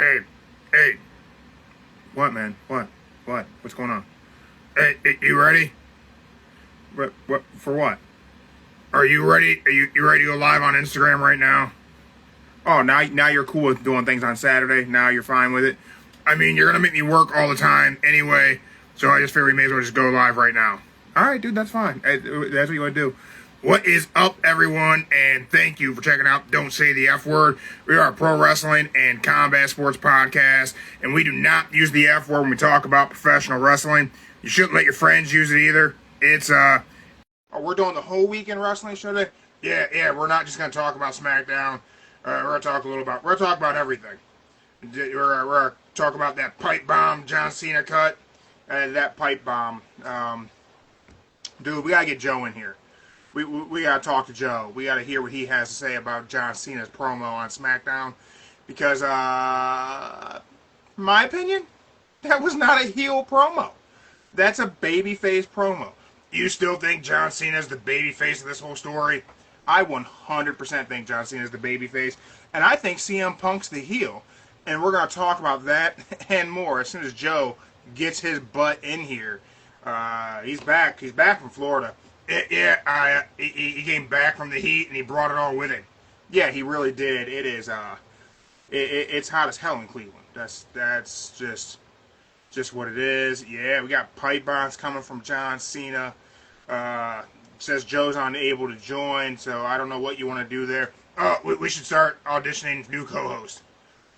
Hey. What, man? What? What's going on? Hey, you ready? What? For what? Are you ready? Are you ready to go live on Instagram right now? Oh, now you're cool with doing things on Saturday. Now you're fine with it. I mean, you're gonna make me work all the time anyway, so I just figured we may as well just go live right now. All right, dude, that's fine. That's what you want to do. What is up, everyone? And thank you for checking out Don't Say the F Word. We are a pro wrestling and combat sports podcast, and we do not use the F word when we talk about professional wrestling. You shouldn't let your friends use it either. It's we're doing the whole weekend wrestling show today. Yeah. We're not just gonna talk about SmackDown. We're gonna talk about everything. We're gonna talk about that pipe bomb John Cena cut. That pipe bomb. Dude, we gotta get Joe in here. We gotta talk to Joe. We gotta hear what he has to say about John Cena's promo on SmackDown. Because, in my opinion, that was not a heel promo. That's a babyface promo. You still think John Cena's the babyface of this whole story? I 100% think John Cena's the babyface. And I think CM Punk's the heel. And we're going to talk about that and more as soon as Joe gets his butt in here. He's back. He's back from Florida. He came back from the heat and he brought it all with him. Yeah, he really did. It is. It's hot as hell in Cleveland. That's just what it is. Yeah, we got pipe bombs coming from John Cena. Says Joe's unable to join, so I don't know what you want to do there. We should start auditioning new co-host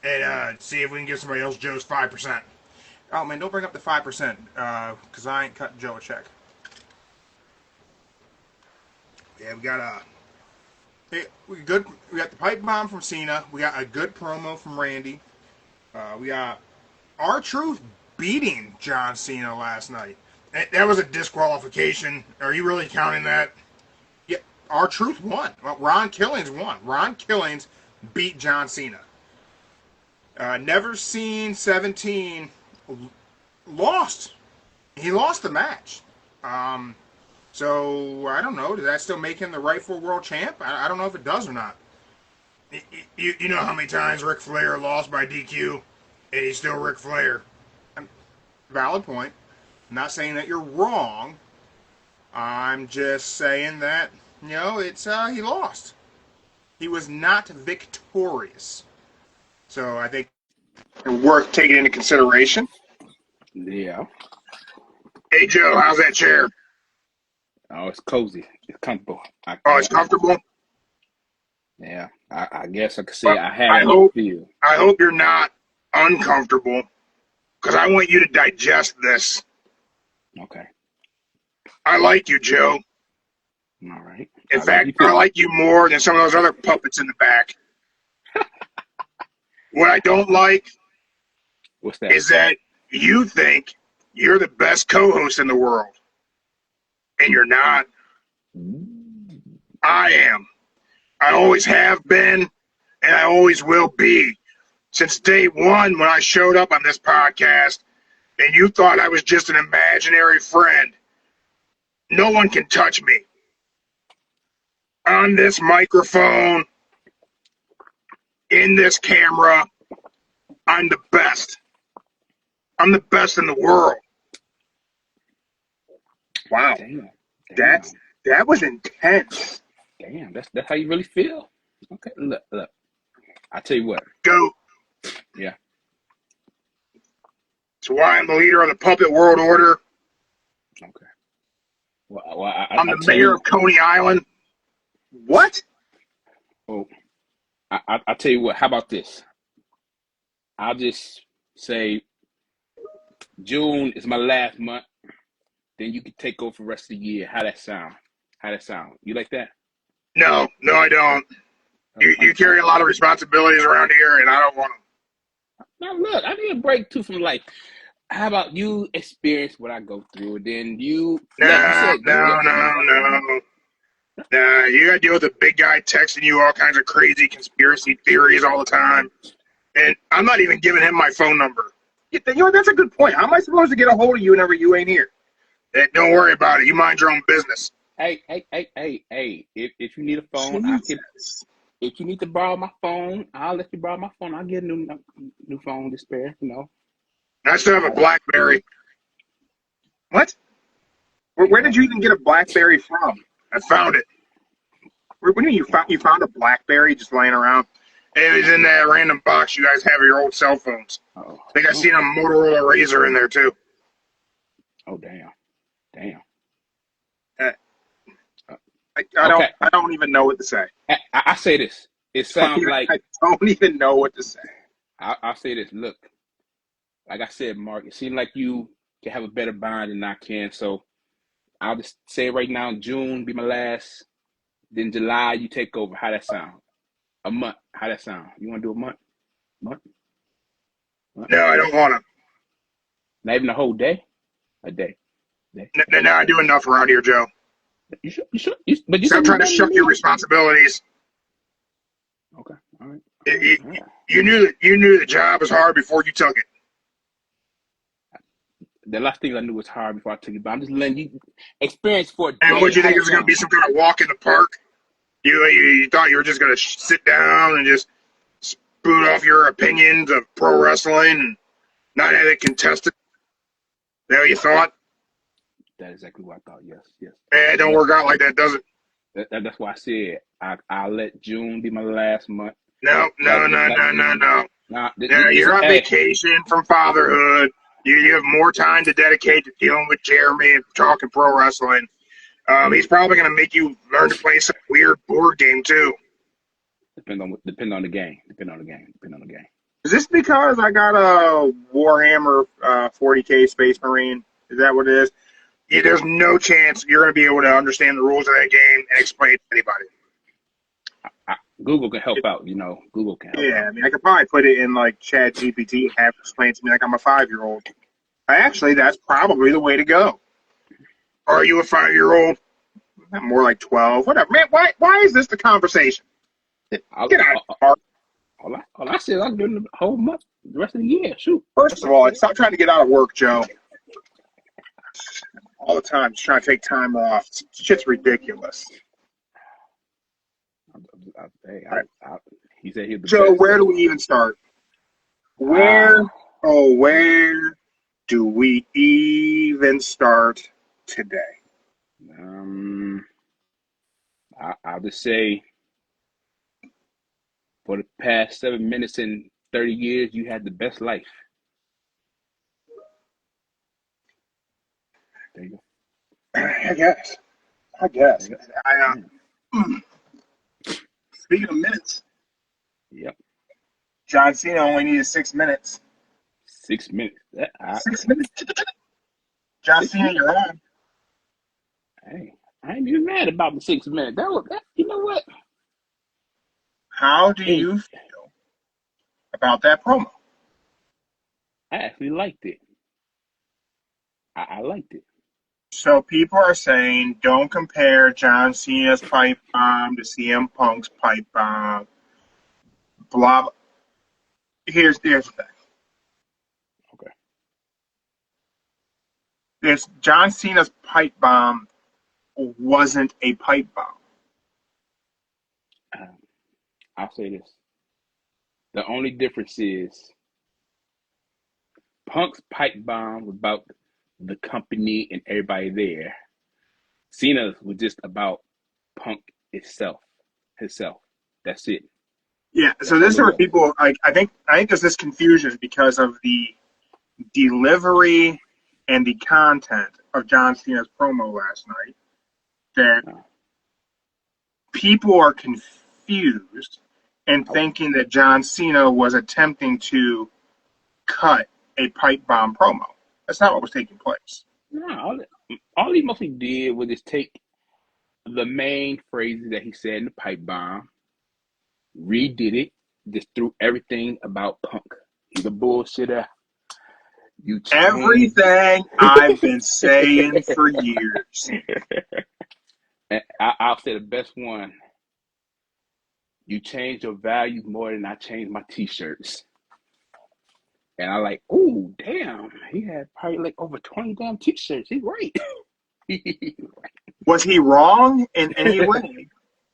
and see if we can give somebody else Joe's 5%. Oh man, don't bring up the 5%, because I ain't cutting Joe a check. Yeah, we got we got the pipe bomb from Cena. We got a good promo from Randy. We got R-Truth beating John Cena last night. That was a disqualification. Are you really counting that? Yeah, R-Truth won. Well, Ron Killings won. Ron Killings beat John Cena. Never Seen 17 lost. He lost the match. So, I don't know. Does that still make him the rightful world champ? I don't know if it does or not. You know how many times Ric Flair lost by DQ, and he's still Ric Flair. Valid point. I'm not saying that you're wrong. I'm just saying that, it's he lost. He was not victorious. So, I think it's worth taking into consideration. Yeah. Hey, Joe, how's that chair? Oh, it's cozy. It's comfortable. It's comfortable? Yeah. I guess I could say I had I feel. I hope you're not uncomfortable, because I want you to digest this. Okay. I like you, Joe. All right. In fact, I like you more than some of those other puppets in the back. What I don't like What's that? is that you think you're the best co-host in the world. And you're not. I am. I always have been, and I always will be. Since day one when I showed up on this podcast, and you thought I was just an imaginary friend. No one can touch me. On this microphone, in this camera, I'm the best. I'm the best in the world. Wow. Damn. That was intense. Damn, that's how you really feel. Okay, look. I tell you what. Go. Yeah. That's why I'm the leader of the Puppet World Order. Okay. Well, I'm the mayor of Coney Island. What? Oh, I tell you what. How about this? I'll just say June is my last month. Then you can take over the rest of the year. How that sound? You like that? No, I don't. You carry a lot of responsibilities around here, and I don't want them. Now look, I need a break too from life. How about you experience what I go through, and then you? No. Nah, you gotta deal with a big guy texting you all kinds of crazy conspiracy theories all the time, and I'm not even giving him my phone number. That's a good point. How am I supposed to get a hold of you whenever you ain't here? Don't worry about it. You mind your own business. Hey. If you need a phone, Jesus. if you need to borrow my phone, I'll let you borrow my phone. I'll get a new phone to spare. I still have a BlackBerry. What? Where did you even get a BlackBerry from? I found it. When you found a BlackBerry just laying around? It was in that random box you guys have of your old cell phones. Oh, I think I seen a Motorola Razr in there too. oh, damn. I don't even know what to say. I say this. It sounds like I don't even know what to say. I'll say this. Look, like I said, Mark, it seems like you can have a better bond than I can. So I'll just say right now, June be my last. Then July, you take over. How that sound? A month. How that sound? You want to do a month? Month? No, I don't want to. Not even a whole day? A day. No, I do enough around here, Joe. You should. But you Stop trying to shuck your responsibilities. Okay. All right. You knew the job was hard before you took it. The last thing I knew was hard before I took it, but I'm just letting you experience for a day. And what, you think it was going to be some kind of walk in the park? You thought you were just going to sit down and just spout off your opinions of pro wrestling and not have it contested? Is that what you thought? That's exactly what I thought. Yes. It don't work out like that, does it? That's why I said I'll let June be my last month. No. Nah, You're on vacation from fatherhood. You have more time to dedicate to dealing with Jeremy and talking pro wrestling. He's probably going to make you learn to play some weird board game too. Depend on the game. Is this because I got a Warhammer 40K Space Marine? Is that what it is? Yeah, there's no chance you're going to be able to understand the rules of that game and explain it to anybody. Google can help out, Google can help out. I mean, I could probably put it in like Chat GPT and have it explain to me like I'm a 5-year-old. Actually, that's probably the way to go. Are you a 5-year-old? I'm more like 12. Whatever. Man, why is this the conversation? Get out. All I said, I'm doing the whole month, the rest of the year. Shoot. First of all, stop trying to get out of work, Joe. All the time, just trying to take time off. Shit's ridiculous. He said he'd be Joe, best. where do we even start? Where do we even start today? I'll just say, for the past 7 minutes and 30 years, you had the best life. There you go. I guess. Speaking of minutes. Yep. John Cena only needed 6 minutes. 6 minutes. 6 minutes. John Cena, you're on. Hey, I ain't even mad about the 6 minutes. That you know what? How do you feel about that promo? I actually liked it. I liked it. So people are saying don't compare John Cena's pipe bomb to CM Punk's pipe bomb. Blah, blah. Here's the thing. Okay. John Cena's pipe bomb wasn't a pipe bomb. I'll say this. The only difference is Punk's pipe bomb was about the company and everybody there. Cena's was just about Punk himself. That's it. Yeah, so this is where people I think there's this confusion because of the delivery and the content of John Cena's promo last night. That people are confused and thinking that John Cena was attempting to cut a pipe bomb promo. That's not what was taking place. No, all he mostly did was just take the main phrases that he said in the pipe bomb, redid it, just threw everything about Punk. He's a bullshitter. Everything I've been saying for years. And I'll say the best one. You changed your values more than I changed my T-shirts. And I like, ooh, damn. He had probably like over 20 damn T-shirts. He's right. Was he wrong in any way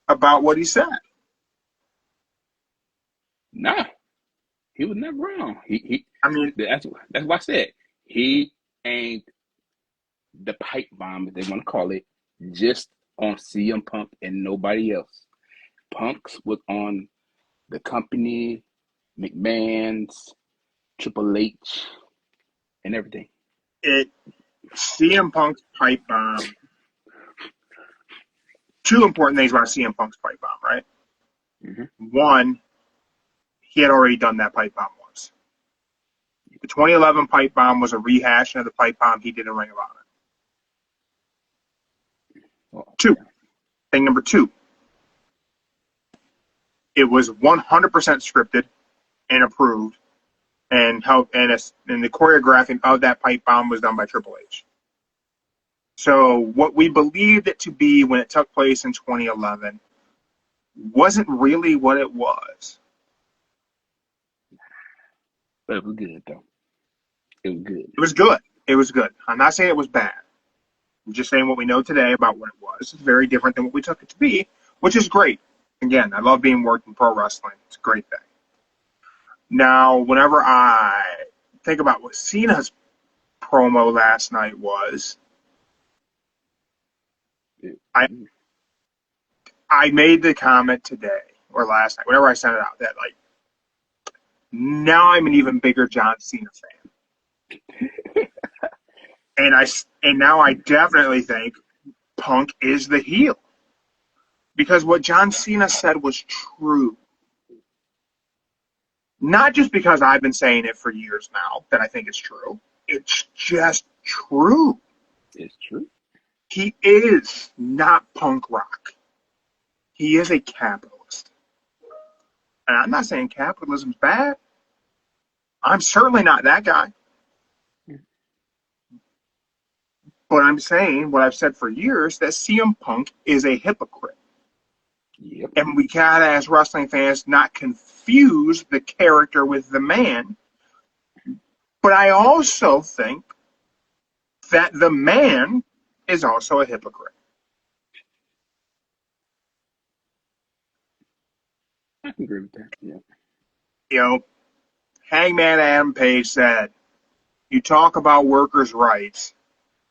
about what he said? Nah, he was never wrong. He I mean, that's why I said he ain't the pipe bomb, if they want to call it, just on CM Punk and nobody else. Punk's was on the company, McMahon's, Triple H, and everything. CM Punk's pipe bomb. Two important things about CM Punk's pipe bomb, right? Mm-hmm. One, he had already done that pipe bomb once. The 2011 pipe bomb was a rehashing of the pipe bomb he did in Ring of Honor. Oh, Two, yeah. thing number two, it was 100% scripted and approved, and the choreographing of that pipe bomb was done by Triple H. So what we believed it to be when it took place in 2011 wasn't really what it was. But it was good, though. It was good. It was good. It was good. I'm not saying it was bad. I'm just saying what we know today about what it was. It's very different than what we took it to be, which is great. Again, I love being worked in pro wrestling. It's a great thing. Now, whenever I think about what Cena's promo last night was, I made the comment today or last night, whenever I sent it out, that like now I'm an even bigger John Cena fan, and now I definitely think Punk is the heel, because what John Cena said was true. Not just because I've been saying it for years now that I think it's true. It's just true. It's true. He is not punk rock. He is a capitalist. And I'm not saying capitalism's bad. I'm certainly not that guy. But I'm saying what I've said for years, that CM Punk is a hypocrite. Yep. And we gotta, as wrestling fans, not confuse the character with the man. But I also think that the man is also a hypocrite. I can agree with that. Yeah. You know, Hangman Adam Page said, you talk about workers' rights,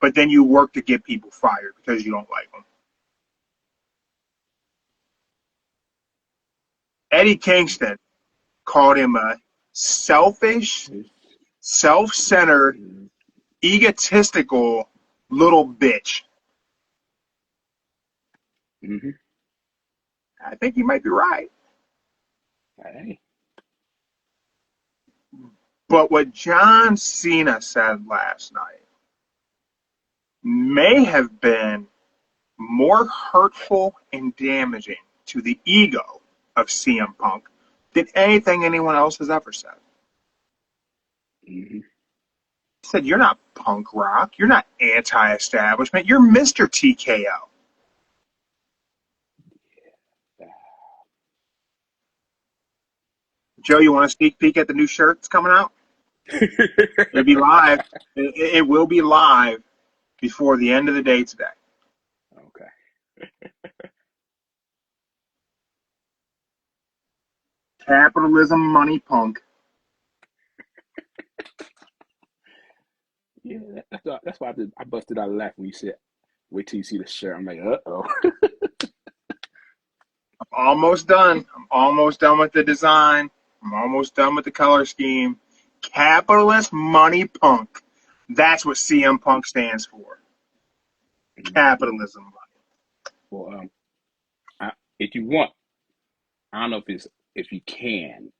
but then you work to get people fired because you don't like them. Eddie Kingston called him a selfish, self-centered, egotistical little bitch. Mm-hmm. I think he might be right. Hey. But what John Cena said last night may have been more hurtful and damaging to the ego of CM Punk than anything anyone else has ever said. Mm-hmm. He said, you're not punk rock. You're not anti-establishment. You're Mr. TKO. Joe, you want a sneak peek at the new shirt that's coming out? It'll be live. It will be live before the end of the day today. Okay. Capitalism, money, punk. Yeah, that's why I busted out a laugh when you said, "Wait till you see the shirt." I'm like, "Uh-oh." I'm almost done. I'm almost done with the design. I'm almost done with the color scheme. Capitalist, money, punk. That's what CM Punk stands for. Capitalism, money. Well, if you want, I don't know if you can,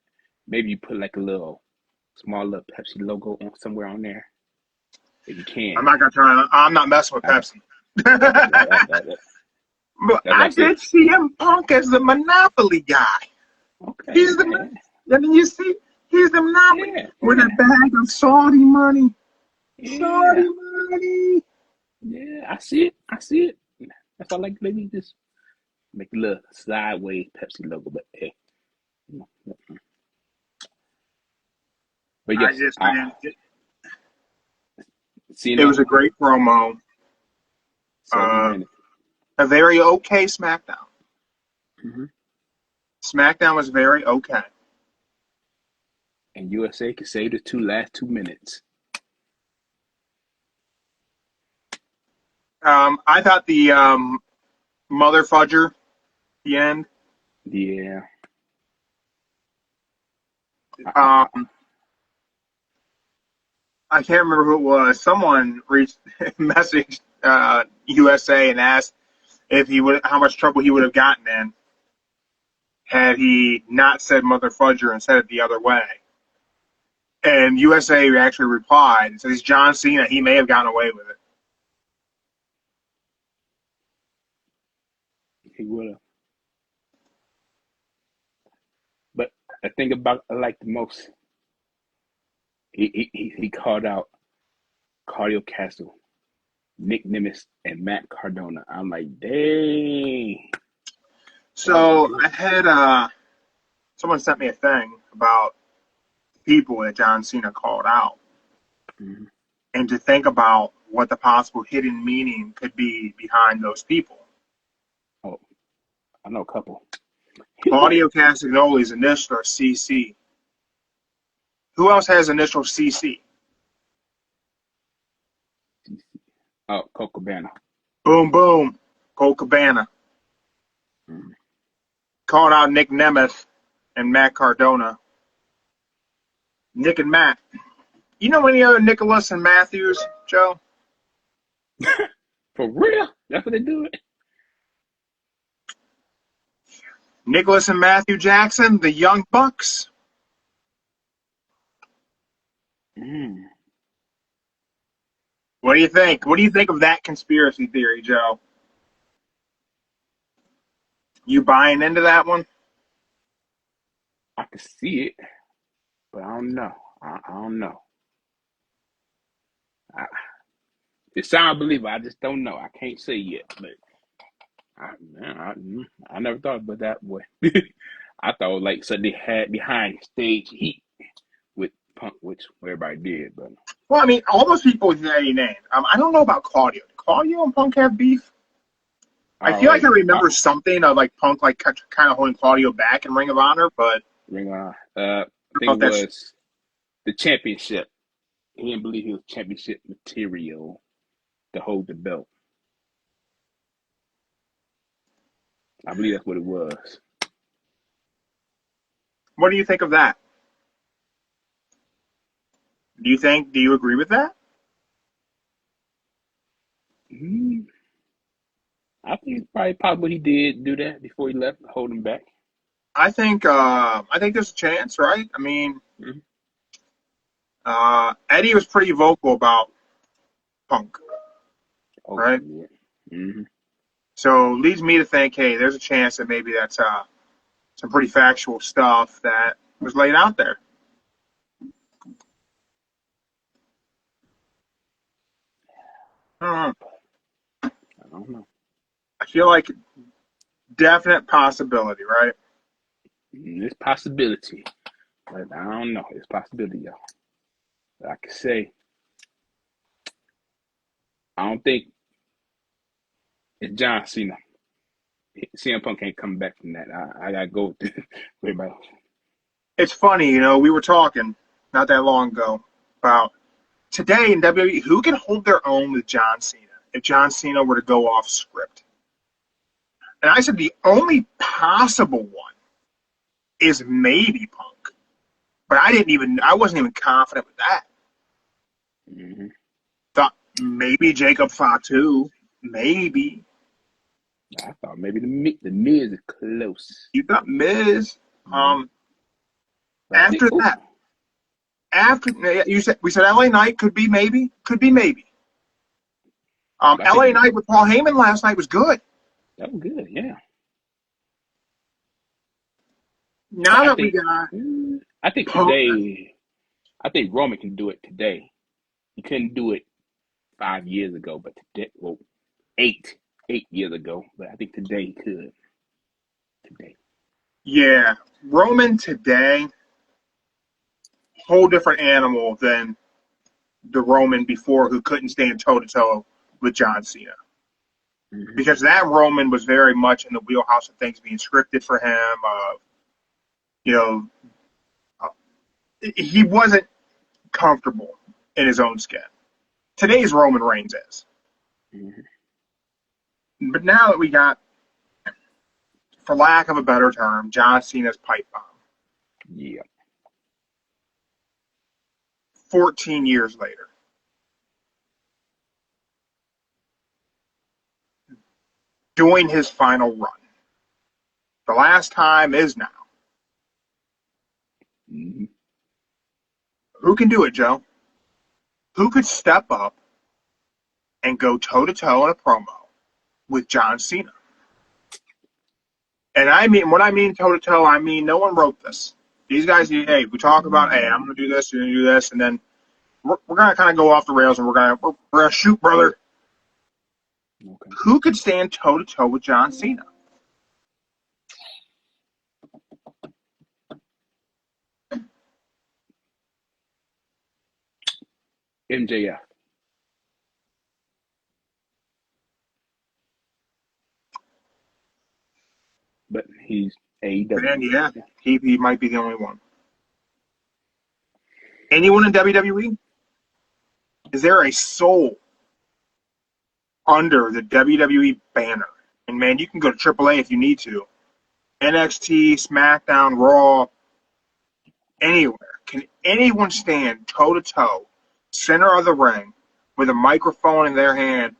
maybe you put like a small little Pepsi logo on somewhere on there. If you can. I'm not gonna try. I'm not messing with Pepsi. But I did CM Punk as the Monopoly guy. Okay. He's the. I mean, you see, he's the Monopoly with a bag of Saudi money. Yeah. Saudi money. Yeah, I see it. That's why I like maybe just make a little sideways Pepsi logo, but hey. But yes, it was a great promo. 7 minutes. A very okay SmackDown. Mm-hmm. SmackDown was very okay. And USA can save the last 2 minutes. I thought the mother fudger, the end. Yeah. I can't remember who it was. Someone messaged USA and asked how much trouble he would have gotten in had he not said mother fudger and said it the other way. And USA actually replied and says, John Cena, he may have gotten away with it. He would have. But the thing about I like the most, he called out Claudio Castagnoli, Nic Nemeth, and Matt Cardona. I'm like, dang. So I had someone sent me a thing about people that John Cena called out, and to think about what the possible hidden meaning could be behind those people. Oh, I know a couple. Claudio Castagnoli's initials are CC. Who else has initial CC? Oh, Colt Cabana. Boom, boom. Colt Cabana. Called out Nic Nemeth and Matt Cardona. Nick and Matt. You know any other Nicholas and Matthews, Joe? For real? That's what they do it? Nicholas and Matthew Jackson, the Young Bucks. What do you think? What do you think of that conspiracy theory, Joe? You buying into that one? I can see it, but I don't know. I don't know. It sounds believable. I just don't know. I can't say yet, but I never thought about that way. I thought like something they had behind stage heat with Punk, which everybody did, but Well, I mean, all those people that he named. I don't know about Claudio. Did Claudio and Punk have beef? I feel like I remember something of like Punk like kind of holding Claudio back in Ring of Honor, but Ring of Honor. I think it was the championship. He didn't believe he was championship material to hold the belt. I believe that's what it was. What do you think of that? Do you agree with that? I think it's probably possible he did do that before he left, hold him back. I think there's a chance, right? I mean, Eddie was pretty vocal about Punk, right? Yeah. So leads me to think, hey, there's a chance that maybe that's some pretty factual stuff that was laid out there. I don't know. I feel like definite possibility, right? It's possibility, but I don't know. It's possibility, y'all. But I can say, I don't think it's John Cena. CM Punk ain't coming back from that. I gotta go with everybody else. It's funny, you know, we were talking not that long ago about today in WWE, who can hold their own with John Cena if John Cena were to go off script? And I said the only possible one is maybe Punk. But I wasn't even confident with that. Thought maybe Jacob Fatu, maybe. I thought maybe the Miz is close. You got Miz. After that, we said LA Knight could be maybe. LA Knight with Paul Heyman last night was good. That was good, yeah. I think today, I think Roman can do it today. He couldn't do it 5 years ago, but today, 8 years ago. But I think today he could. Today. Yeah, Roman today, whole different animal than the Roman before who couldn't stand toe to toe with John Cena. Because that Roman was very much in the wheelhouse of things being scripted for him. he wasn't comfortable in his own skin. Today's Roman Reigns is. Mm-hmm. But now that we got, for lack of a better term, John Cena's pipe bomb, Yeah. 14 years later, doing his final run. The last time is now. Mm-hmm. Who can do it, Joe? Who could step up and go toe-to-toe in a promo with John Cena? And I mean, when I mean toe-to-toe, I mean no one wrote this. These guys, hey, we talk about, hey, I'm going to do this, you're going to do this, and then we're going to kind of go off the rails, and we're going to shoot, brother. Okay. Who could stand toe-to-toe with John Cena? MJF. But he's AEW. And yeah, he might be the only one. Anyone in WWE? Is there a soul under the WWE banner? And man, you can go to AAA if you need to. NXT, SmackDown, Raw, anywhere. Can anyone stand toe-to-toe, center of the ring, with a microphone in their hand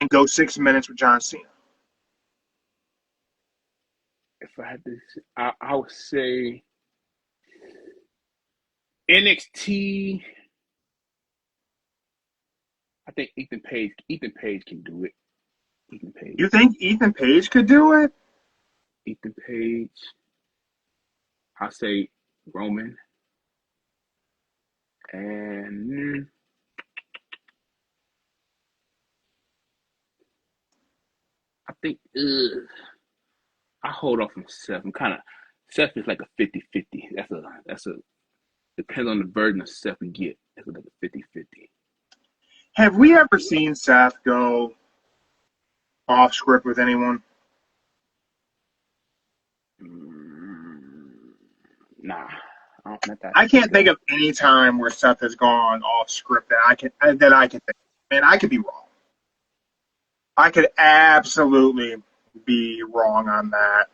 and go 6 minutes with John Cena? If I had to, I would say NXT. I think Ethan Page. Ethan Page can do it. Ethan Page. You think Ethan Page could do it? Ethan Page. I say Roman. And I think I hold off on Seth. Seth is like a 50-50. That's a depends on the version of Seth we get. It's like a 50-50. Have we ever seen Seth go off script with anyone? Nah. I can't think of any time where Seth has gone off script that I can think. Man, I could be wrong. I could absolutely be wrong on that.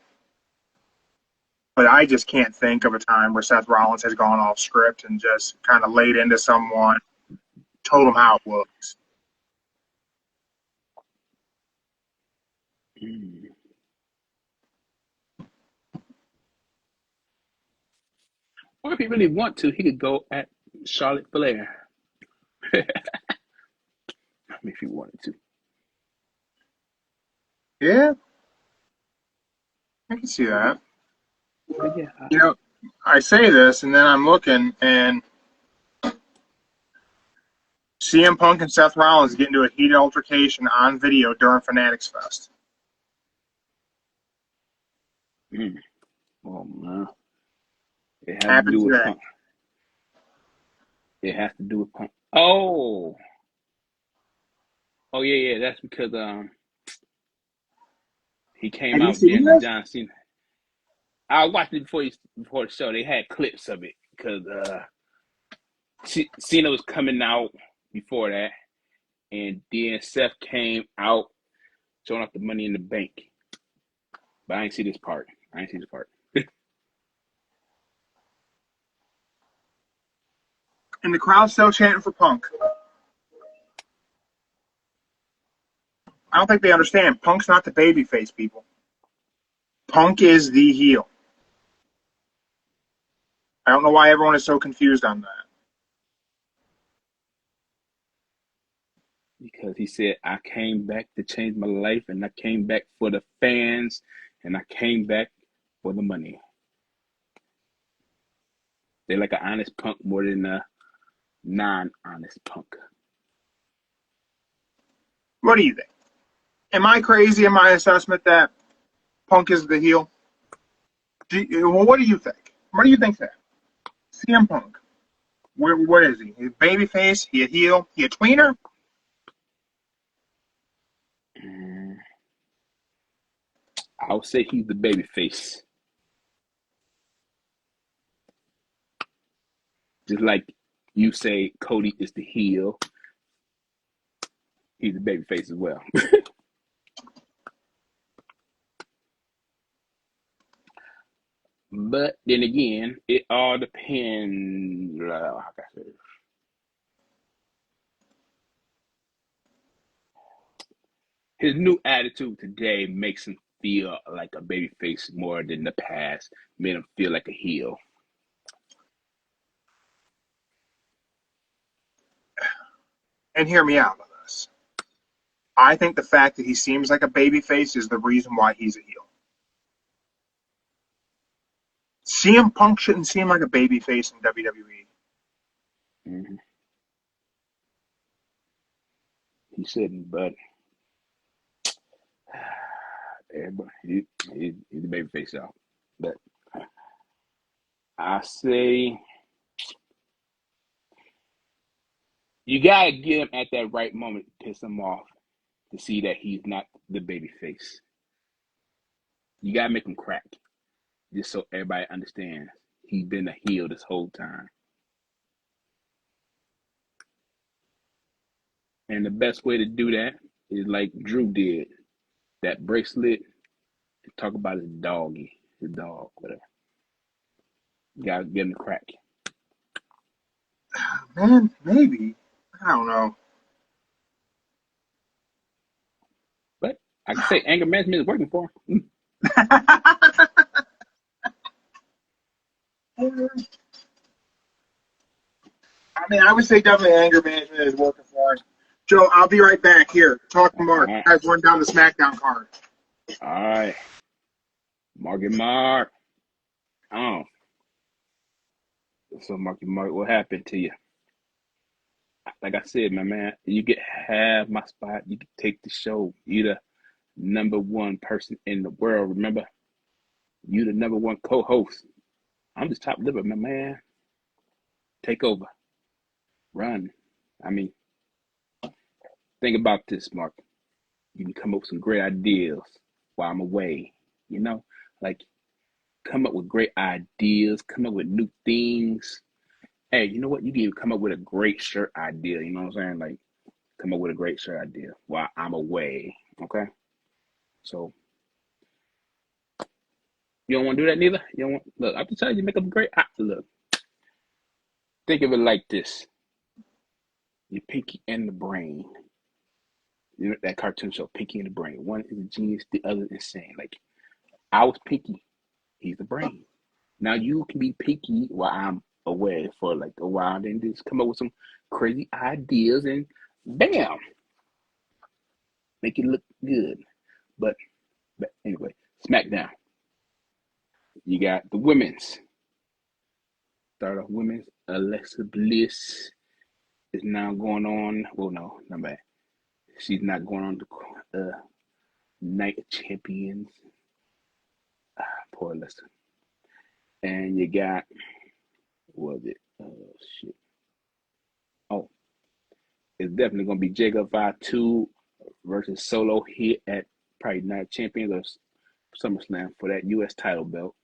But I just can't think of a time where Seth Rollins has gone off script and just kind of laid into someone, told them how it looks. Or if he really want to, he could go at Charlotte Flair. If he wanted to. Yeah, I can see that. But yeah, You know, I say this, and then I'm looking, and CM Punk and Seth Rollins get into a heated altercation on video during Fanatics Fest. Oh man, it has Happened to do with today. Punk. It has to do with Punk. Oh yeah. That's because he came Have you out seen there this? John Cena. I watched it before the show. They had clips of it because Cena was coming out before that, and then Seth came out showing off the Money in the Bank. But I ain't see this part. And the crowd's still chanting for Punk. I don't think they understand. Punk's not the babyface, people. Punk is the heel. I don't know why everyone is so confused on that. Because he said, I came back to change my life, and I came back for the fans, and I came back for the money. They like an honest Punk more than a non-honest Punk. What do you think? Am I crazy in my assessment that Punk is the heel? What do you think? What do you think that? CM Punk. What is he? He a babyface? He a heel? He a tweener? I would say he's the baby face. Just like you say Cody is the heel, he's the baby face as well. But then again, it all depends. How can I say this? His new attitude today makes him feel like a baby face more than the past made him feel like a heel. And hear me out on this. I think the fact that he seems like a babyface is the reason why he's a heel. CM Punk shouldn't seem like a babyface in WWE. Mm-hmm. He shouldn't, but everybody, he's the baby face, y'all. But I say you gotta get him at that right moment to piss him off to see that he's not the baby face. You gotta make him crack, just so everybody understands he's been a heel this whole time. And the best way to do that is like Drew did. That bracelet, talk about his dog, whatever. You gotta get him to crack. Man, maybe. I don't know. But I can say anger management is working for him. I mean, I would say definitely anger management is working for him. Joe, I'll be right back here. Talk to Mark. Right. Guys, run down the SmackDown card. All right. Mark. Oh. So, Mark, what happened to you? Like I said, my man, you could have my spot. You could take the show. You're the number one person in the world. Remember, you the number one co-host. I'm just top liver, my man. Take over. Run. I mean, think about this, Mark. You can come up with some great ideas while I'm away. You know, like come up with great ideas, come up with new things. Hey, you know what? You can even come up with a great shirt idea. You know what I'm saying? Like, come up with a great shirt idea while I'm away. Okay? So, you don't want to do that neither? You don't want, look, I'm just telling you, make up a great, look. Think of it like this. Your Pinky and the Brain. You know that cartoon show, Pinky and the Brain. One is a genius, the other is insane. Like, I was Pinky. He's the brain. Now you can be Pinky while I'm away for like a while, then just come up with some crazy ideas and bam, make it look good. But anyway, SmackDown. You got the women's. Start off women's. Alexa Bliss is now going on. Well, no, not bad. She's not going on the Night of Champions. Poor Alexa. And you got, what was it? Oh, shit. Oh, it's definitely going to be Jacob Fatu versus Solo here at probably Night of Champions or SummerSlam for that U.S. title belt.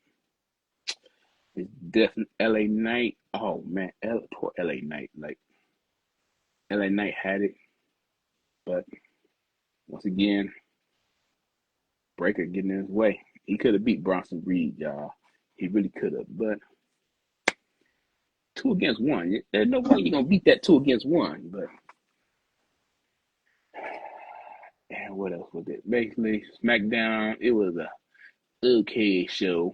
It's definitely LA Knight. Oh, man. Poor LA Knight. Like, LA Knight had it. But once again, Breaker getting in his way. He could have beat Bronson Reed, y'all. He really could have. But 2 against 1. There's no way you're going to beat that 2 against 1. But, and what else was it? Basically, SmackDown, it was a okay show.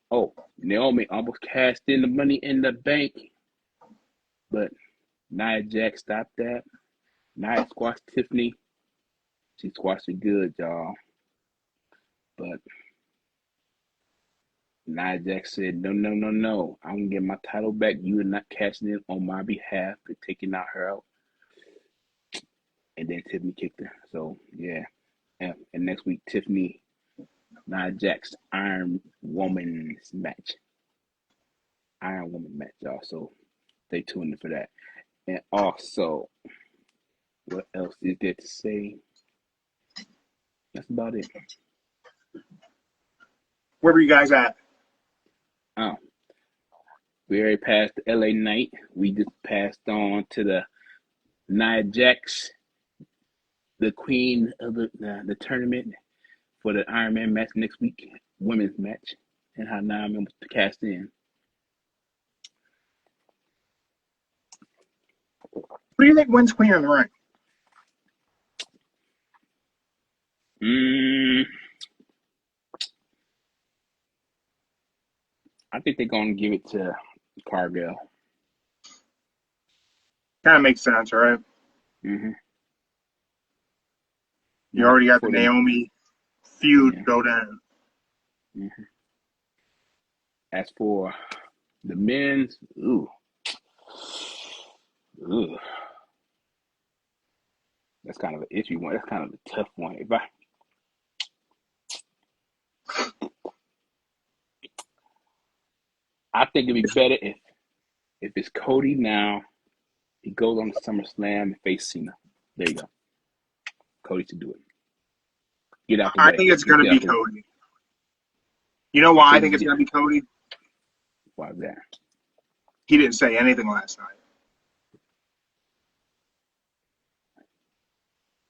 Oh, Naomi almost cashed in the Money in the Bank. But Nia Jax stopped that. Nia squashed Tiffany. She squashed it good, y'all. But Nia Jax said, no. I'm going to get my title back. You are not cashing in on my behalf for taking out her out. And then Tiffany kicked her. So, yeah. And next week, Tiffany, Nia Jax, Iron Woman's match. Iron Woman match, y'all. So, stay tuned for that. And also, what else is there to say? That's about it. Where were you guys at? Oh, we already passed the LA Knight. We just passed on to the Nia Jax, the queen of the tournament for the Iron Man match next week, women's match, and how Nia was cast in. What do you think wins Queen of the Ring? I think they're going to give it to Cargill. Kind of makes sense, right? Mm-hmm. You already got the Naomi feud built in. Mm-hmm. As for the men's, that's kind of an itchy one. That's kind of a tough one. I think it'd be better if it's Cody now. He goes on the SummerSlam and face Cena. There you go. Cody to do it. Get out the way. I think it's going to be Cody. You know why I think it's going to be Cody? Why is that? He didn't say anything last night.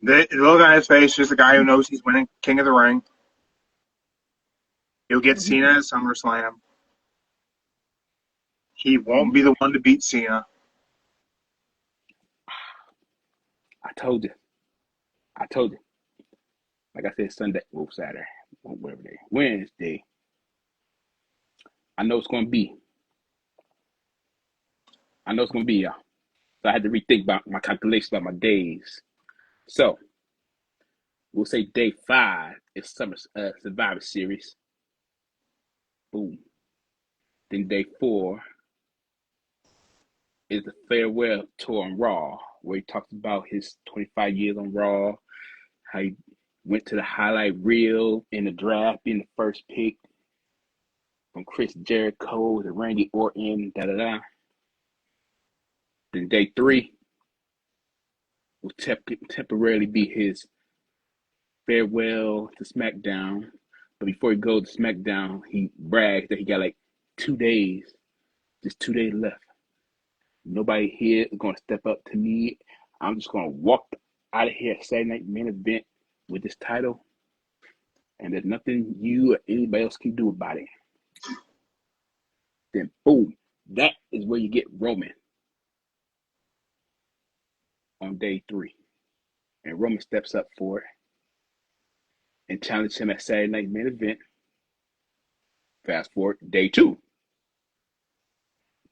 The look on his face, just a guy who knows he's winning King of the Ring. He'll get Cena at SummerSlam. He won't be the one to beat Cena. I told you. Like I said, Sunday, Saturday, whatever day, Wednesday. I know it's going to be. Y'all. So I had to rethink about my calculations about my days. So we'll say day 5 is Survivor Series. Boom. Then day 4 is the farewell tour on Raw, where he talks about his 25 years on Raw, how he went to the highlight reel in the draft, being the first pick from Chris Jericho to Randy Orton, da-da-da. Then day 3 will temporarily be his farewell to SmackDown. But before he goes to SmackDown, he brags that he got like 2 days, just 2 days left. Nobody here is going to step up to me. I'm just going to walk out of here Saturday Night Main Event with this title, and there's nothing you or anybody else can do about it. Then boom, that is where you get Roman on day 3. And Roman steps up for it and challenges him at Saturday Night Main Event. Fast forward, day 2.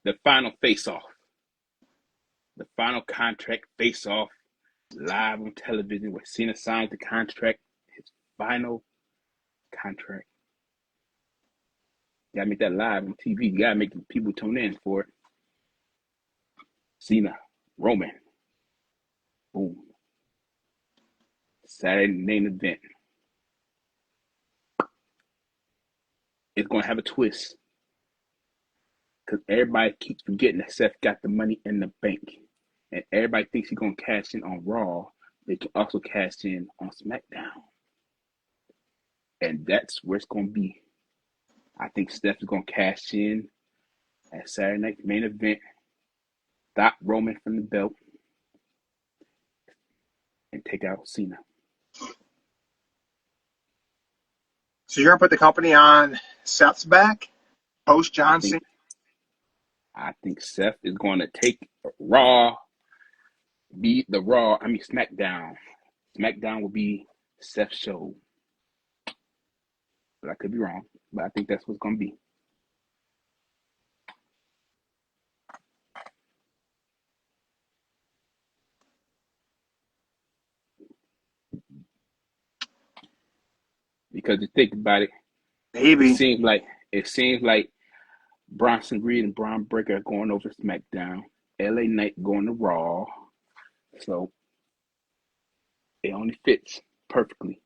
The final face-off. The final contract face-off live on television where Cena signs the contract, his final contract. You gotta make that live on TV. You gotta make people tune in for it. Cena, Roman. Boom. Saturday main event. It's gonna have a twist. Because everybody keeps forgetting that Seth got the money in the bank. And everybody thinks he's gonna cash in on Raw. They can also cash in on SmackDown. And that's where it's gonna be. I think Steph is gonna cash in at Saturday night main event, stop Roman from the belt, and take out Cena. So you're gonna put the company on Seth's back, post John Cena? I think Seth is going to take SmackDown. SmackDown will be Seth's show. But I could be wrong. But I think that's what's going to be. Because you think about it, maybe it seems like Bronson Reed and Braun Breaker are going over to SmackDown. LA Knight going to Raw. So it only fits perfectly.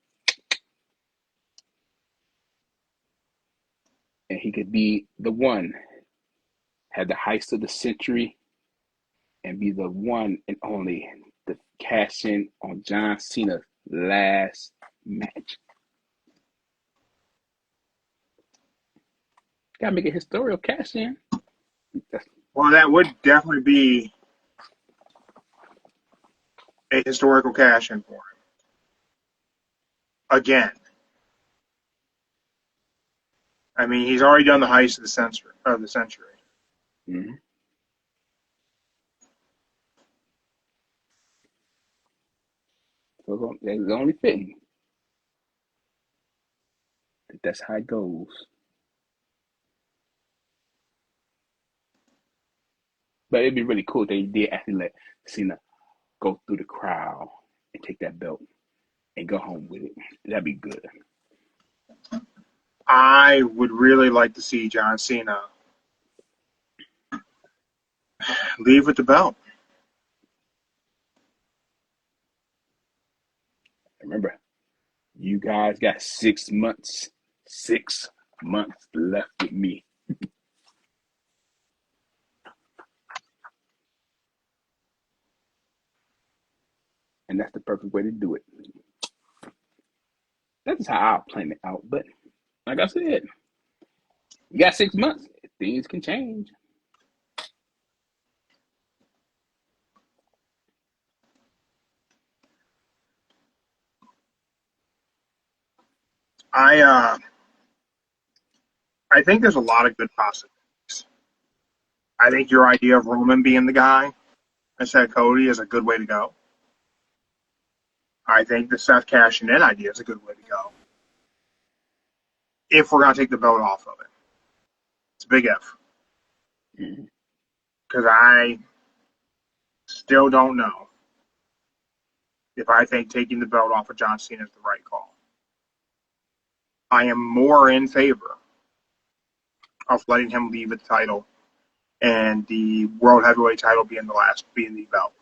And he could be the one, have the heist of the century, and be the one and only to cash in on John Cena's last match. gotta make a historical cash in. Well, that would definitely be a historical cash in for him. Again. I mean, he's already done the heist of the century. Mm-hmm. So it's only fitting. That's how it goes. But it'd be really cool if they did actually let Cena go through the crowd and take that belt and go home with it. That'd be good. I would really like to see John Cena leave with the belt. Remember, you guys got 6 months. 6 months left with me. And that's the perfect way to do it. That's how I'll plan it out. But like I said, you got 6 months. Things can change. I think there's a lot of good possibilities. I think your idea of Roman being the guy instead of Cody is a good way to go. I think the Seth cashing in idea is a good way to go. If we're going to take the belt off of it. It's a big if. Because I still don't know if I think taking the belt off of John Cena is the right call. I am more in favor of letting him leave with the title and the World Heavyweight title being the belt.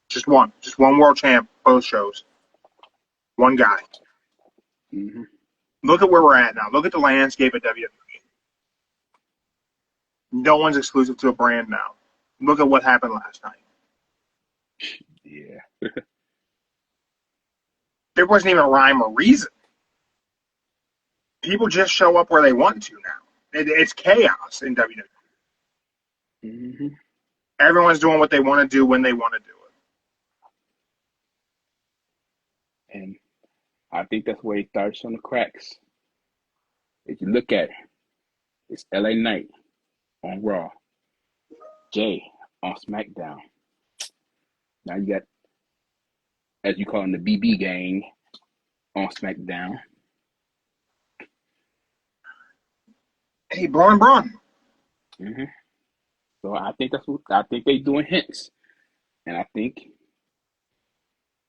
Just one world champ, both shows. One guy. Mm-hmm. Look at where we're at now. Look at the landscape at WWE. No one's exclusive to a brand now. Look at what happened last night. Yeah. There wasn't even a rhyme or reason. People just show up where they want to now. It's chaos in WWE. Mm-hmm. Everyone's doing what they want to do when they want to do it. And I think that's where it starts on the cracks. If you look at it, it's LA Knight on Raw, Jay on SmackDown. Now you got, as you call them, the BB gang on SmackDown. Hey, Braun. Mm-hmm. So I think they're doing hints, and I think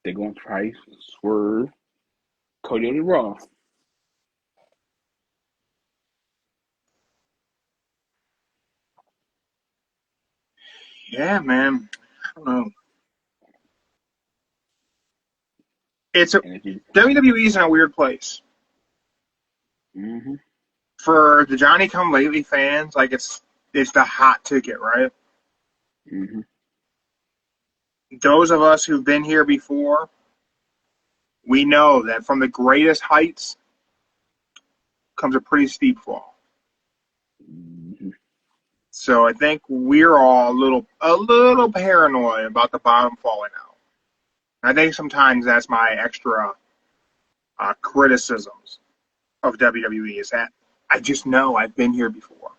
they're going to try to swerve Cody on the Raw. Yeah, man. I don't know. WWE's in a weird place. Mm-hmm. For the Johnny Come Lately fans, like it's the hot ticket, right? Mm-hmm. Those of us who've been here before, we know that from the greatest heights comes a pretty steep fall. Mm-hmm. So I think we're all a little paranoid about the bottom falling out. I think sometimes that's my extra criticisms of WWE is that I just know I've been here before.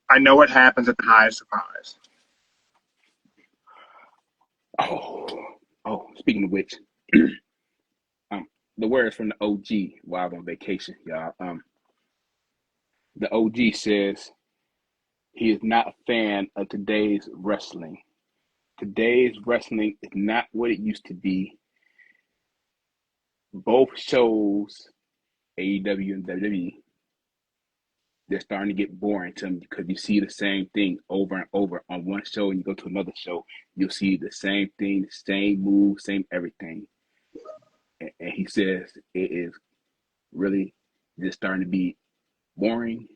I know what happens at the highest of highs. Oh, speaking of which, the word from the OG while I was on vacation, y'all. The OG says he is not a fan of today's wrestling. Today's wrestling is not what it used to be. Both shows, AEW and WWE, they're starting to get boring to me because you see the same thing over and over on one show, and you go to another show, you'll see the same thing, the same move, same everything. And he says it is really just starting to be boring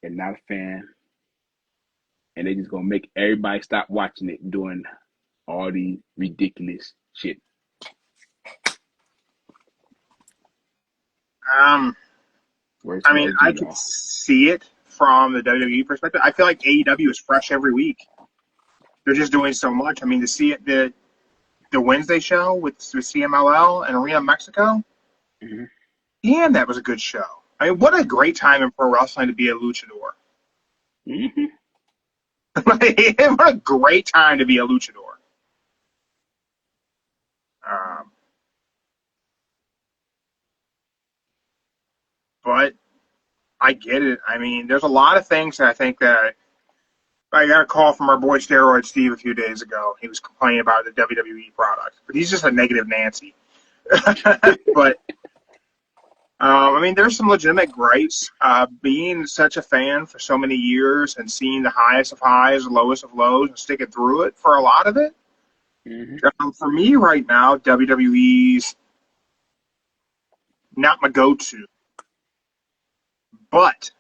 and not a fan. And they just gonna make everybody stop watching it, doing all these ridiculous shit. Where's I some mean, OG I could Raw? see it from the WWE perspective. I feel like AEW is fresh every week. They're just doing so much. I mean, to see it, the Wednesday show with CMLL and Arena Mexico, Mm-hmm. damn, that was a good show. I mean, what a great time in pro wrestling to be a luchador. Mm-hmm. What a great time to be a luchador. But I get it. I mean, there's a lot of things that I think that I got a call from our boy Steroid Steve a few days ago. He was complaining about the WWE product, but he's just a negative Nancy. But I mean, there's some legitimate gripes. Being such a fan for so many years and seeing the highest of highs, lowest of lows, and sticking through it for a lot of it. Mm-hmm. For me right now, WWE's not my go-to, but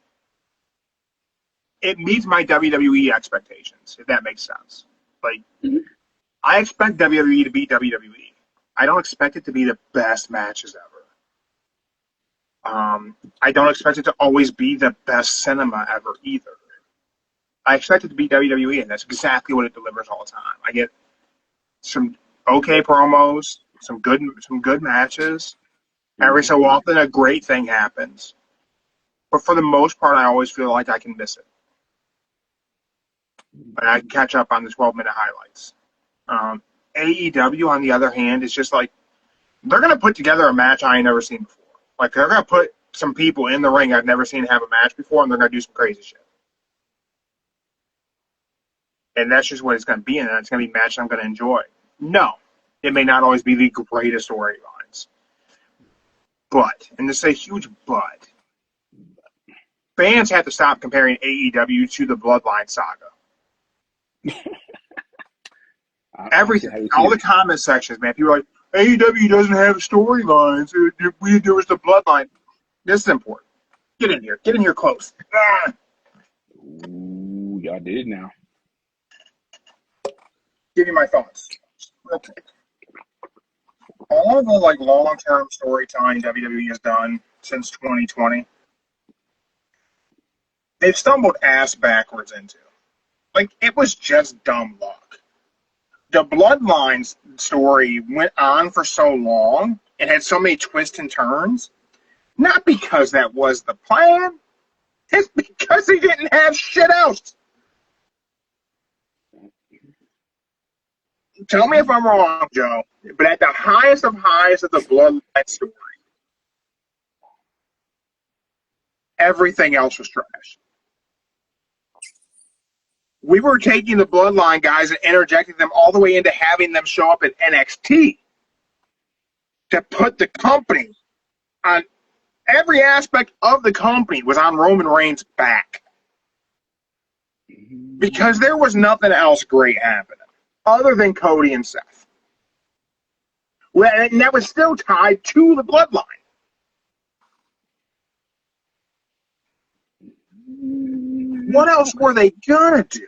it meets my WWE expectations, if that makes sense. Like, Mm-hmm. I expect WWE to be WWE. I don't expect it to be the best matches ever. I don't expect it to always be the best cinema ever either. I expect it to be WWE, and that's exactly what it delivers all the time. I get some okay promos, some good matches. Every so often, a great thing happens. But for the most part, I always feel like I can miss it. But I can catch up on the 12-minute highlights. AEW, on the other hand, is just like, they're going to put together a match I ain't never seen before. Like, they're going to put some people in the ring I've never seen have a match before, and they're going to do some crazy shit. And that's just what it's going to be, and it's going to be a match I'm going to enjoy. No, it may not always be the greatest storylines. But, and this is a huge but, fans have to stop comparing AEW to the Bloodline saga. Everything, all the comment sections, man. People are like, AEW doesn't have storylines. There was the Bloodline. This is important. Get in here. Get in here close. Ah. Ooh, y'all did it now. Give me my thoughts. Real quick. All the long-term storytelling WWE has done since 2020, they've stumbled ass backwards into. Like, it was just dumb luck. The Bloodlines story went on for so long and had so many twists and turns, not because that was the plan, it's because they didn't have shit else. Tell me if I'm wrong, Joe, but at the highest of highs of the Bloodline story, everything else was trash. We were taking the Bloodline guys and interjecting them all the way into having them show up at NXT to put the company on every aspect of the company was on Roman Reigns' back. Because there was nothing else great happening other than Cody and Seth. Well, and that was still tied to the Bloodline. What else were they gonna do?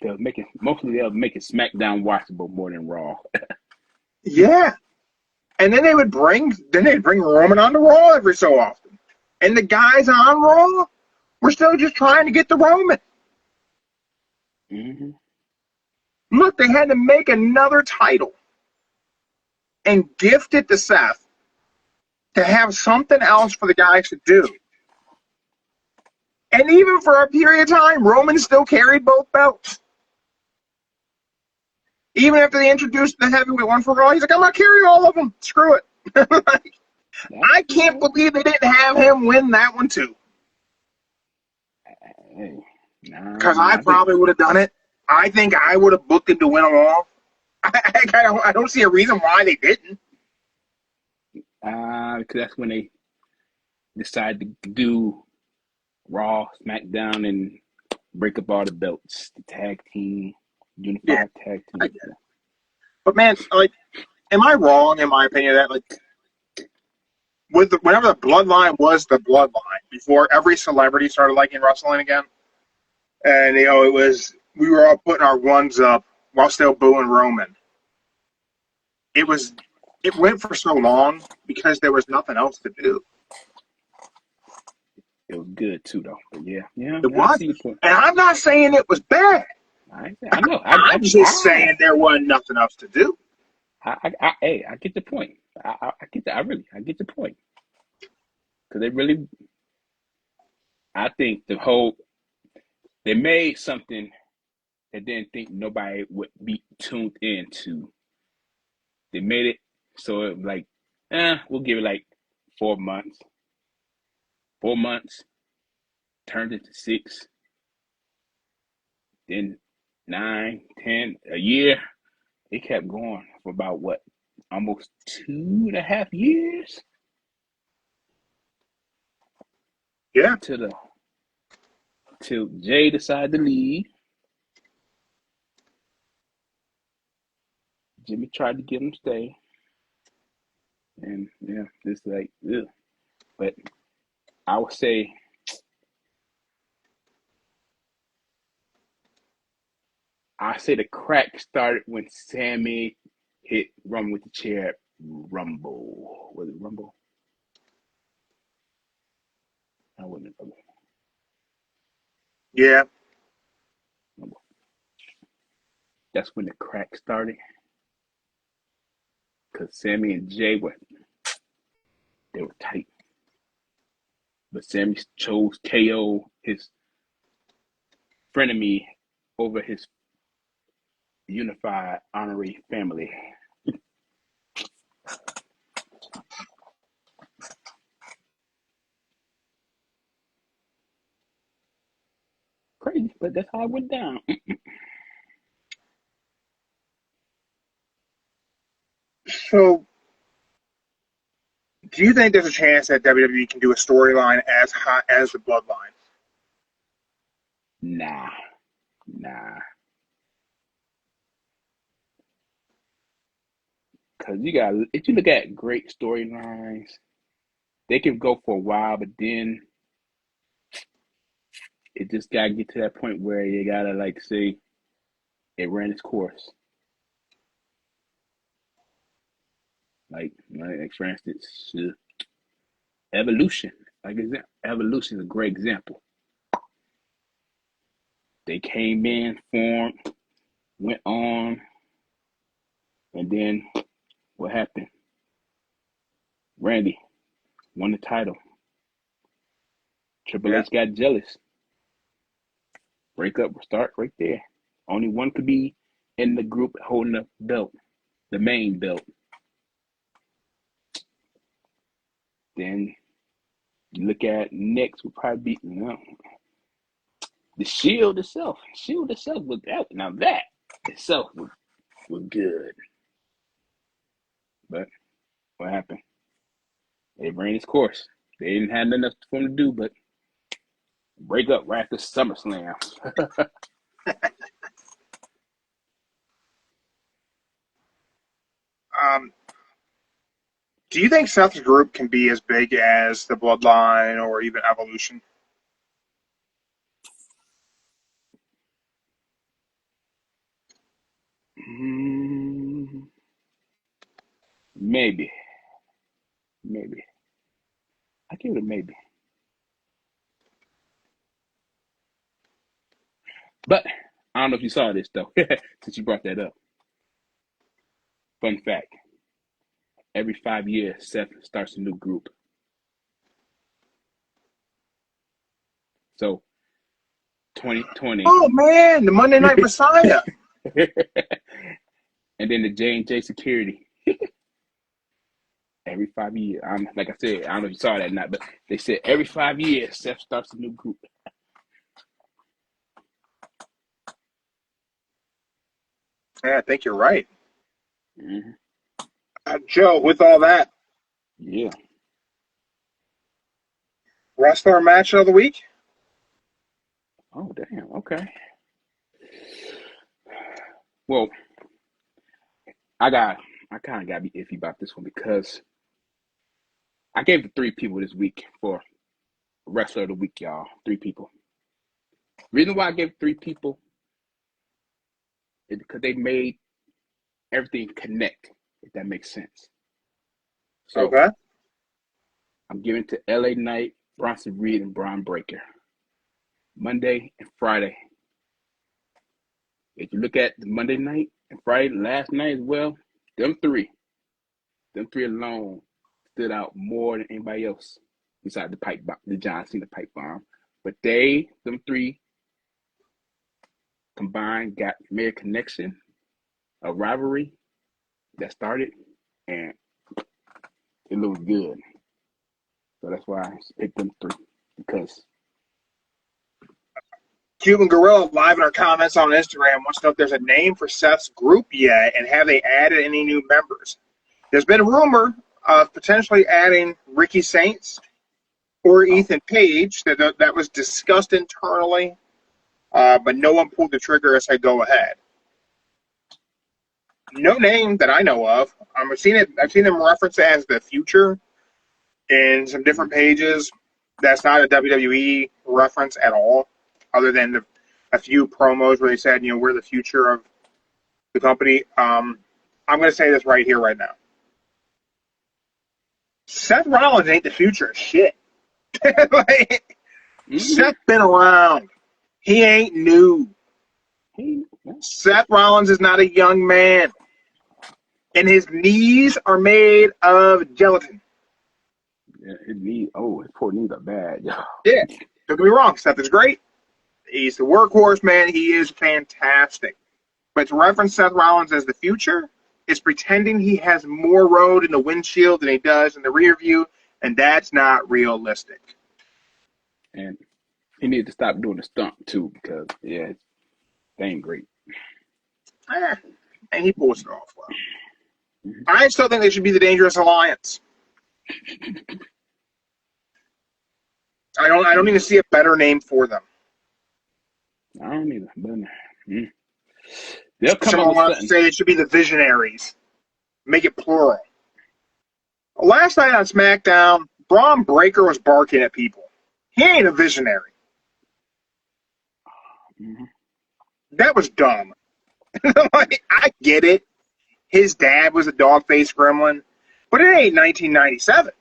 They'll make it SmackDown watchable more than Raw. Yeah. And then they'd bring Roman onto Raw every so often. And the guys on Raw were still just trying to get the Roman. Mm-hmm. Look, they had to make another title and gift it to Seth to have something else for the guys to do. And even for a period of time, Roman still carried both belts. Even after they introduced the heavyweight one for Raw, he's like, I'm going to carry all of them. Screw it. I can't believe they didn't have him win that one, too. Because I probably would have done it. I think I would have booked him to win them all. I don't see a reason why they didn't. Because that's when they decided to do Raw, SmackDown, and break up all the belts. The tag team, unified tag team. I get it. But man, like, am I wrong in my opinion that whenever the Bloodline was the Bloodline before every celebrity started liking wrestling again, and it was we were all putting our ones up while still booing Roman. It was it went for so long because there was nothing else to do. It was good too, though. But yeah, It I was. see your point. And I'm not saying it was bad. I know. I'm just saying there wasn't nothing else to do. Hey, I get the point. I get that. I get the point. Because I think they made something that didn't think nobody would be tuned into. They made it so it like, we'll give it like 4 months. 4 months turned into 6, then 9, 10, a year. It kept going for about what? Almost 2.5 years? Yeah. Till Jay decided to leave. Jimmy tried to get him to stay. And yeah, it's like, ugh. But I would say the crack started when Sammy hit Rumble with the chair at Rumble. Was it Rumble? I wasn't Rumble. Yeah. Rumble. That's when the crack started. Because Sammy and Jay were tight. But Sammy chose KO, his frenemy, over his unified honorary family. Crazy, but that's how it went down. So, do you think there's a chance that WWE can do a storyline as hot as the Bloodline? Nah. Because if you look at great storylines, they can go for a while, but then it just got to get to that point where you got to, like, say, it ran its course. Like for instance, Evolution. Evolution is a great example. They came in, formed, went on, and then what happened? Randy won the title. Triple H got jealous. Break up, start right there. Only one could be in the group holding the belt, the main belt. Then you look at next would probably be the Shield itself. Shield itself was out. Now that itself was good. But what happened? They ran its course. They didn't have nothing else for them to do but break up right after SummerSlam. Do you think Seth's group can be as big as the Bloodline or even Evolution? Maybe. I give it a maybe. But I don't know if you saw this though, since you brought that up. Fun fact: every 5 years, Seth starts a new group. So 2020. Oh man, the Monday Night Messiah. And then the J&J Security. Every 5 years. Like I said, I don't know if you saw that or not, but they said every 5 years, Seth starts a new group. Yeah, I think you're right. Mm-hmm. Joe, with all that, Yeah. wrestler match of the week? Oh, damn. Okay. Well, I kind of got to be iffy about this one because I gave it 3 people this week for wrestler of the week, y'all. 3 people. Reason why I gave 3 people is because they made everything connect, if that makes sense. So Okay. I'm giving to LA Knight, Bronson Reed, and Braun Breaker. Monday and Friday. If you look at the Monday night and Friday last night as well, them three alone stood out more than anybody else besides the John Cena pipe bomb. But them three combined made a connection, a rivalry that started, and it looks good. So that's why I picked them three, because Cuban Gorilla live in our comments on Instagram wants to know if there's a name for Seth's group yet, and have they added any new members? There's been a rumor of potentially adding Ricky Saints or Ethan Page. That was discussed internally, but no one pulled the trigger and said go ahead. No name that I know of. I've seen them referenced as the future in some different pages. That's not a WWE reference at all, other than a few promos where they said, we're the future of the company. I'm going to say this right here, right now. Seth Rollins ain't the future of shit. Seth's been around. He ain't new. Seth Rollins is not a young man. And his knees are made of gelatin. Yeah, his poor knees are bad. Yeah, don't get me wrong. Seth is great. He's the workhorse, man. He is fantastic. But to reference Seth Rollins as the future is pretending he has more road in the windshield than he does in the rear view, and that's not realistic. And he needs to stop doing the stump, too, because, they ain't great. And he pulls it off well. Mm-hmm. I still think they should be the Dangerous Alliance. I don't even see a better name for them. I don't either. But, they'll come Someone up with wants to say it should be the Visionaries. Make it plural. Last night on SmackDown, Braun Breaker was barking at people. He ain't a visionary. Mm-hmm. That was dumb. I get it. His dad was a dog-faced gremlin, but it ain't 1997.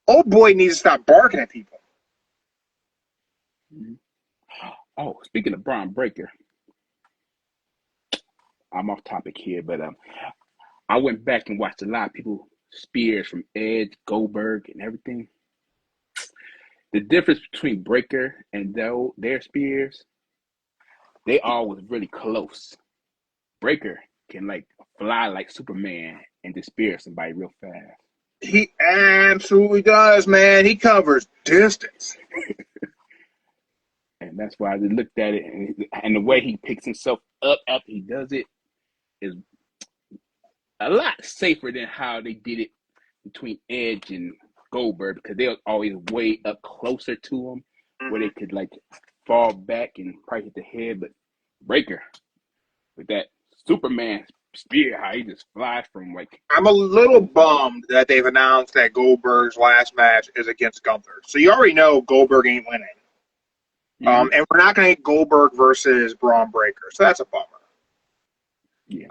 Old boy needs to stop barking at people. Mm-hmm. Oh, speaking of Braun Breaker, I'm off topic here, but I went back and watched a lot of people spears from Edge, Goldberg, and everything. The difference between Breaker and their spears, they all was really close. Breaker can fly like Superman and just spear somebody real fast. He absolutely does, man. He covers distance. And that's why I just looked at it, and the way he picks himself up after he does it is a lot safer than how they did it between Edge and Goldberg, because they were always way up closer to him, where they could fall back and probably hit the head. But Breaker, with that Superman spear, how he just flies from I'm a little bummed that they've announced that Goldberg's last match is against Gunther. So you already know Goldberg ain't winning. Mm-hmm. And we're not going to get Goldberg versus Braun Breaker, so that's a bummer. Yeah.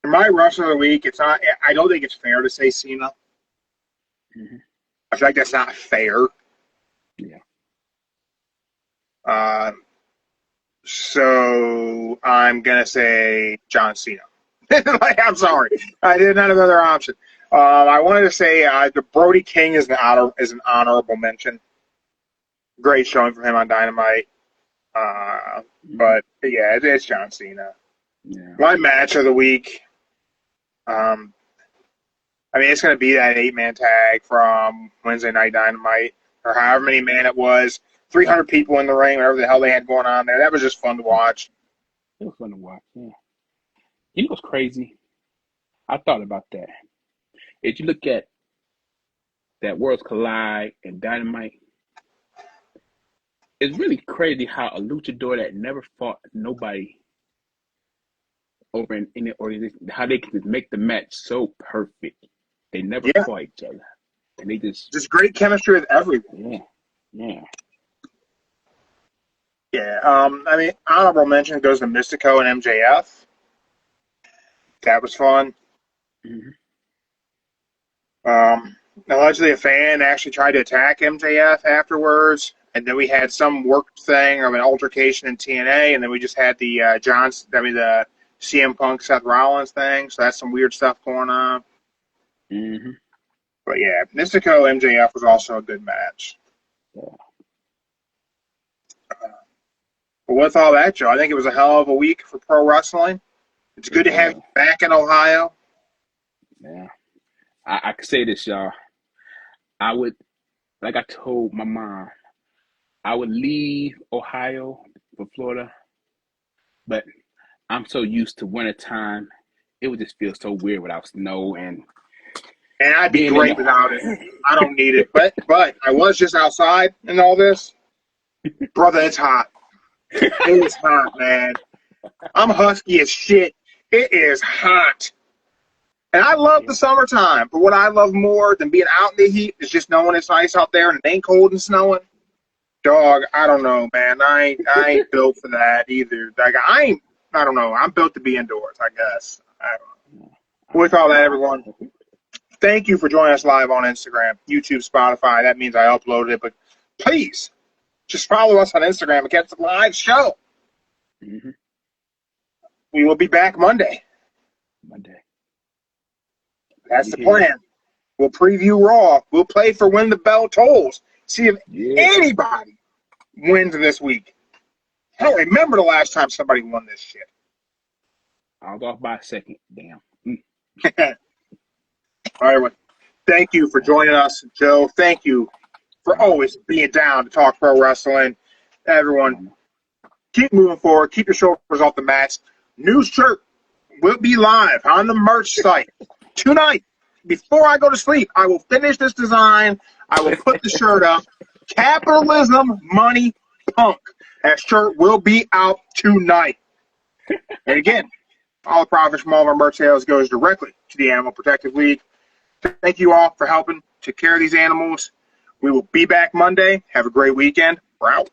In my rush of the week, it's not. I don't think it's fair to say Cena. Mm-hmm. I feel like that's not fair. Yeah. So I'm gonna say John Cena. I'm sorry, I did not have another option. I wanted to say the Brody King is an honorable mention. Great showing from him on Dynamite. But yeah, it's John Cena. Yeah. My match of the week. It's going to be that 8-man tag from Wednesday Night Dynamite, or however many man it was. 300 people in the ring, whatever the hell they had going on there. That was just fun to watch. It was fun to watch, yeah. You know what's crazy? I thought about that. If you look at that Worlds Collide and Dynamite, it's really crazy how a luchador that never fought nobody over in the organization, how they can just make the match so perfect. They never fought each other. And they just great chemistry with everyone. Yeah. Yeah. Honorable mention goes to Mystico and MJF. That was fun. Mm-hmm. allegedly a fan actually tried to attack MJF afterwards, and then we had some work thing of an altercation in TNA, and then we just had the the CM Punk Seth Rollins thing. So that's some weird stuff going on. Mm-hmm. But yeah, Mystico MJF was also a good match. Yeah. But with all that, Joe, I think it was a hell of a week for pro wrestling. It's good to have you back in Ohio. Yeah. I can say this, y'all. I would, like I told my mom, I would leave Ohio for Florida, but I'm so used to wintertime, it would just feel so weird without snow and I'd be great without it. I don't need it. But I was just outside and all this. Brother, it's hot. It is hot, man. I'm husky as shit. It is hot. And I love the summertime, but what I love more than being out in the heat is just knowing it's nice out there and it ain't cold and snowing. Dog, I don't know, man. I ain't built for that either. Like I don't know. I'm built to be indoors, I guess. I don't know. With all that, everyone, thank you for joining us live on Instagram, YouTube, Spotify. That means I uploaded it, but please just follow us on Instagram and catch the live show. Mm-hmm. We will be back Monday. That's the plan. We'll preview Raw. We'll play for when the bell tolls. See if anybody wins this week. I don't remember the last time somebody won this shit. I was off by a second. Damn. All right, everyone. Thank you for joining us, Joe. Thank you for always being down to talk pro wrestling. Everyone, keep moving forward. Keep your shoulders off the mats. New shirt will be live on the merch site tonight. Before I go to sleep, I will finish this design. I will put the shirt up. Capitalism, money, punk. That shirt will be out tonight. And again, all the profits from all of our merch sales goes directly to the Animal Protective League. Thank you all for helping take care of these animals. We will be back Monday. Have a great weekend. We're out.